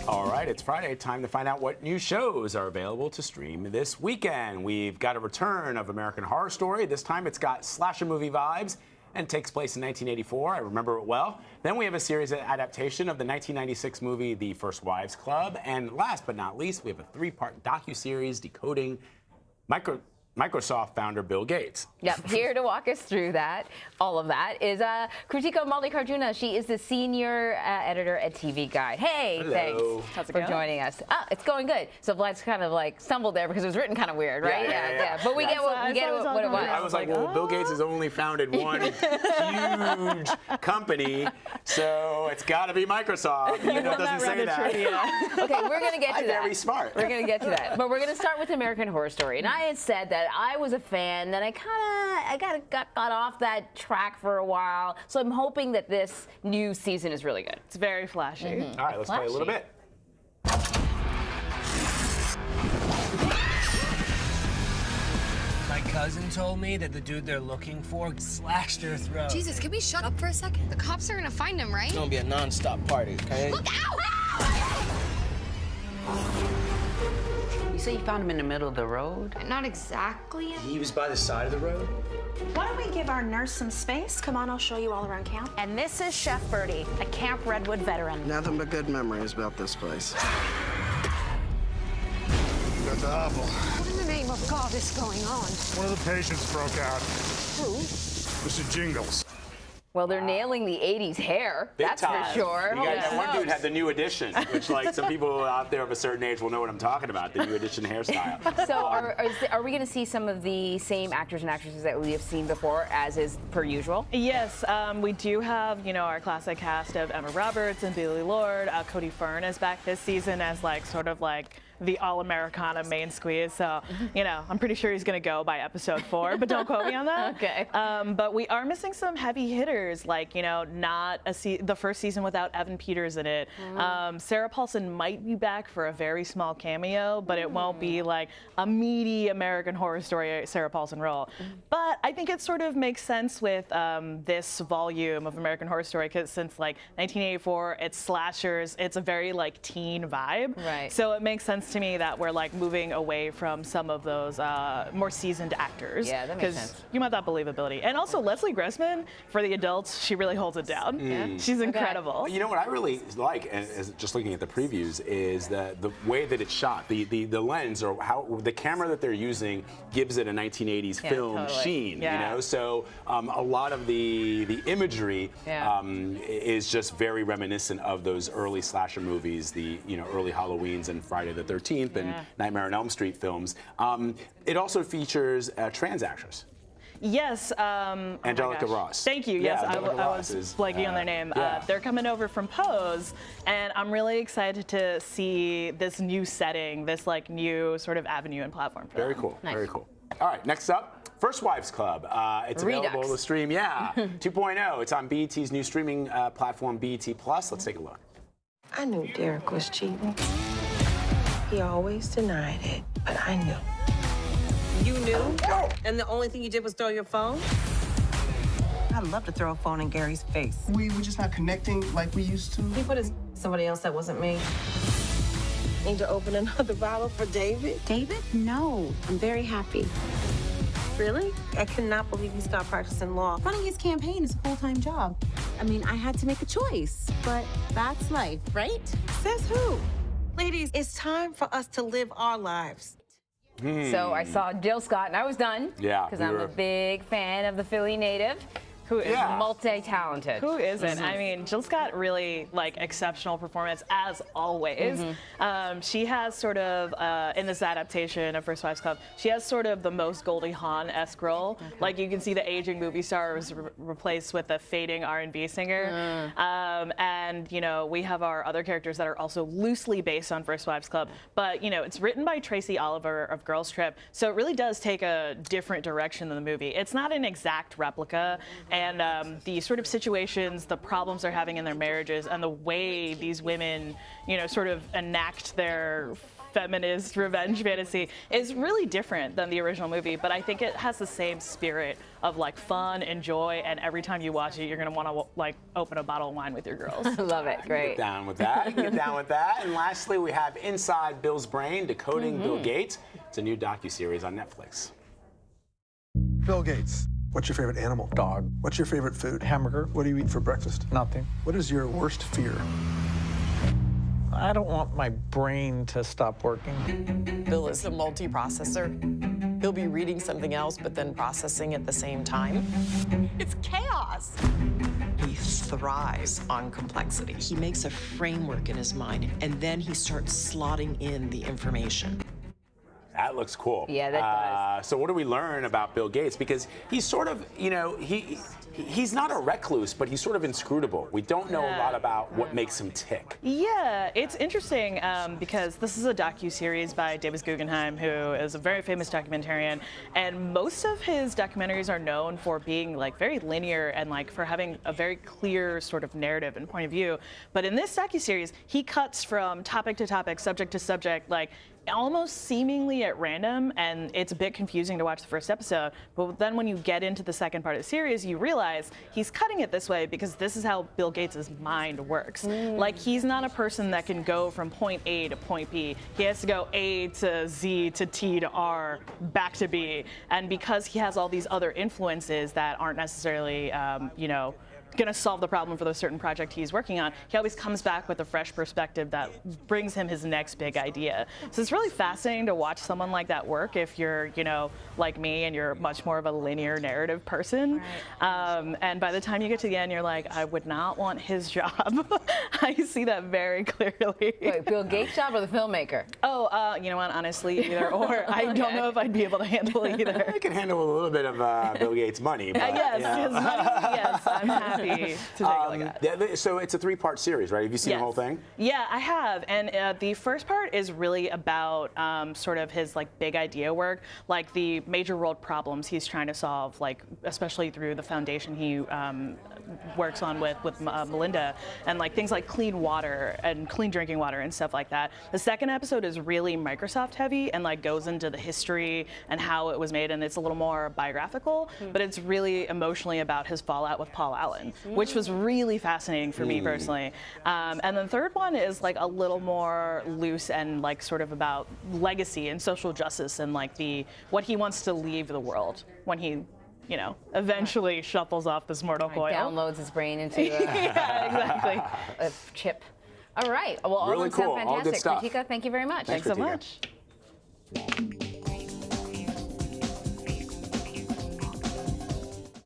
All right, it's Friday. Time to find out what new shows are available to stream this weekend. We've got a return of American Horror Story. This time it's got slasher movie vibes and takes place in 1984. I remember it well. Then we have a series adaptation of the 1996 movie The First Wives Club. And last but not least, we have a three-part docuseries decoding Microsoft founder Bill Gates. Yep, here to walk us through that, all of that, is Krutika Mallikarjuna. She is the senior editor at TV Guide. Hey, Hello. thanks for joining us. It's going good. So Vlad's kind of like stumbled there because it was written kind of weird, right? Yeah. But we get what it was. I was like, well, Bill Gates has only founded one huge company, so it's got to be Microsoft. Even though it doesn't say that. Okay, we're going to get to that. Very smart. We're going to get to that. But we're going to start with American Horror Story. And I had said that I was a fan, then I got off that track for a while. So I'm hoping that this new season is really good. It's very flashy. All right, let's play a little bit. My cousin told me that the dude they're looking for slashed her throat. Jesus, can we shut up for a second? The cops are gonna find him, right? It's gonna be a non-stop party, okay? Look out! You say you found him in the middle of the road? Not exactly. He was by the side of the road? Why don't we give our nurse some space? Come on, I'll show you all around camp. And this is Chef Birdie, a Camp Redwood veteran. Nothing but good memories about this place. That's awful. What in the name of God is going on? One of the patients broke out. Who? Mr. Jingles. Well, they're nailing the 80s hair, that's for sure. You guys, that one dude had the New Edition, which, like, some people out there of a certain age will know what I'm talking about, the New Edition hairstyle. So are we going to see some of the same actors and actresses that we have seen before, as is per usual? Yes, we do have, our classic cast of Emma Roberts and Billy Lord. Cody Fern is back this season as, sort of the all-Americana main squeeze. So, I'm pretty sure he's going to go by episode 4, but don't quote me on that. Okay. But we are missing some heavy hitters, not the first season without Evan Peters in it. Sarah Paulson might be back for a very small cameo, but it won't be like a meaty American Horror Story Sarah Paulson role. But I think it sort of makes sense with this volume of American Horror Story, because since 1984, it's slashers, it's a very teen vibe. Right. So it makes sense to me that we're moving away from some of those more seasoned actors. Yeah, that makes sense. Because you want that believability. And also Leslie Grossman, for the adults, she really holds it down. She's incredible. You know what I really like, and just looking at the previews, is that the way that it's shot, the lens, or how the camera that they're using gives it a 1980s film sheen. So a lot of the imagery is just very reminiscent of those early slasher movies, the early Halloweens and Friday the 13th and Nightmare on Elm Street films. It also features a trans actress. Yes. Angelica Ross. Thank you. Yes, I was blanking on their name. They're coming over from Pose, and I'm really excited to see this new setting, this new sort of avenue and platform for Very them. cool. Nice. Very cool. All right, next up, First Wives Club. It's available to stream. 2.0. It's on BET's new streaming platform, BET Plus. Let's take a look. I knew Derek was cheating. He always denied it, but I knew. You knew? And the only thing you did was throw your phone? I'd love to throw a phone in Gary's face. We were just not connecting like we used to. He put somebody else that wasn't me. Need to open another bottle for David? David? No, I'm very happy. Really? I cannot believe you stopped practicing law. Running his campaign is a full-time job. I mean, I had to make a choice, but that's life, right? Says who? Ladies, it's time for us to live our lives. So I saw Jill Scott, and I was done. Yeah. Because I'm a big fan of the Philly native, who is multi-talented. Who isn't? I mean, Jill Scott really exceptional performance as always. She has sort of in this adaptation of First Wives Club, she has sort of the most Goldie Hawn-esque role. You can see the aging movie star was replaced with a fading R&B singer. And we have our other characters that are also loosely based on First Wives Club, but it's written by Tracy Oliver of Girls Trip, so it really does take a different direction than the movie. It's not an exact replica. And the sort of situations, the problems they're having in their marriages, and the way these women, sort of enact their feminist revenge fantasy is really different than the original movie, but I think it has the same spirit of like fun and joy, and every time you watch it, you're gonna want to like open a bottle of wine with your girls. Love it. Great. Get down with that. Get down with that. And lastly, we have Inside Bill's Brain, Decoding Bill Gates. It's a new docuseries on Netflix. Bill Gates. What's your favorite animal? Dog. What's your favorite food? Hamburger. What do you eat for breakfast? Nothing. What is your worst fear? I don't want my brain to stop working. Bill is a multiprocessor. He'll be reading something else, but then processing at the same time. It's chaos. He thrives on complexity. He makes a framework in his mind, and then he starts slotting in the information. That looks cool. Yeah, that does. So what do we learn about Bill Gates? Because he's sort of, you know, he's not a recluse, but he's sort of inscrutable. We don't know a lot about what makes him tick. Yeah, it's interesting because this is a docu-series by Davis Guggenheim, who is a very famous documentarian, and most of his documentaries are known for being like very linear and like for having a very clear sort of narrative and point of view. But in this docu-series, he cuts from topic to topic, subject to subject, like almost seemingly at random, and it's a bit confusing to watch the first episode, but then when you get into the second part of the series, you realize he's cutting it this way because this is how Bill Gates' mind works. Like, he's not a person that can go from point A to point B. He has to go A to Z to T to R, back to B, and because he has all these other influences that aren't necessarily, you know, going to solve the problem for the certain project he's working on, he always comes back with a fresh perspective that brings him his next big idea. So it's really fascinating to watch someone like that work if you're, you know, like me and you're much more of a linear narrative person. Right. And by the time you get to the end, you're like, I would not want his job. I see that very clearly. Wait, Bill Gates' job or the filmmaker? Oh, you know what, honestly, either or. I don't know if I'd be able to handle either. I can handle a little bit of Bill Gates' money. But, yes, you know. his money, yes, I'm happy to take a look at. Yeah, so it's a 3-part series, right? Have you seen the whole thing? Yeah, I have. And the first part is really about sort of his like big idea work, like the major world problems he's trying to solve, like especially through the foundation he works on with Melinda, and like things like clean water and clean drinking water and stuff like that. The second episode is really Microsoft heavy and like goes into the history and how it was made, and it's a little more biographical, but it's really emotionally about his fallout with Paul Allen, which was really fascinating for me personally. And then the third one is like a little more loose and like sort of about legacy and social justice and like what he wants to leave the world when he, you know, eventually shuffles off this mortal coil. Downloads his brain into yeah, exactly. a chip. All right. Well, all really of them cool. sound All fantastic. good stuff. Krutika, thank you very much. Thanks so much.